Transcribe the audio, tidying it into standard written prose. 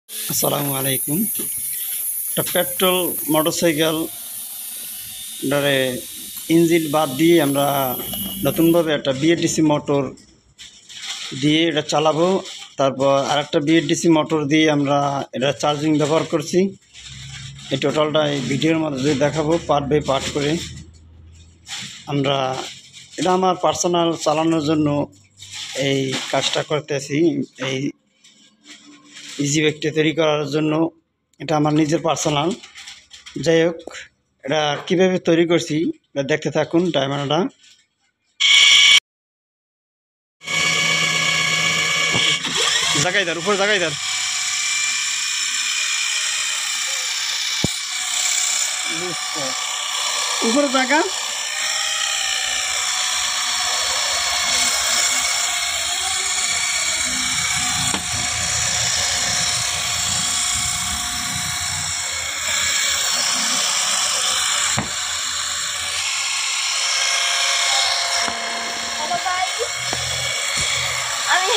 আসসালামু আলাইকুম। একটা পেট্রোল মোটরসাইকেল ডারে ইঞ্জিন বাদ দিয়ে আমরা নতুনভাবে একটা বিএলডিসি মোটর দিয়ে এটা চালাবো। তারপর আরেকটা বিএলডিসি মোটর দিয়ে আমরা এটা চার্জিং ব্যবহার করছি। এই টোটালটা এই ভিডিওর মধ্যে দেখাবো পার্ট বাই পার্ট করে। আমরা এটা আমার পার্সোনাল চালানোর জন্য এই কাজটা করতেছি। এই ইজি বাইকটা তৈরি করার জন্য এটা আমার নিজের পার্সোনাল। যাই হোক, এটা কীভাবে তৈরি করছি এটা দেখতে থাকুন। ডায়মন্ডটা জাগাইদার উপরে জাগাইদার উপরে জায়গা Halo guys, আমি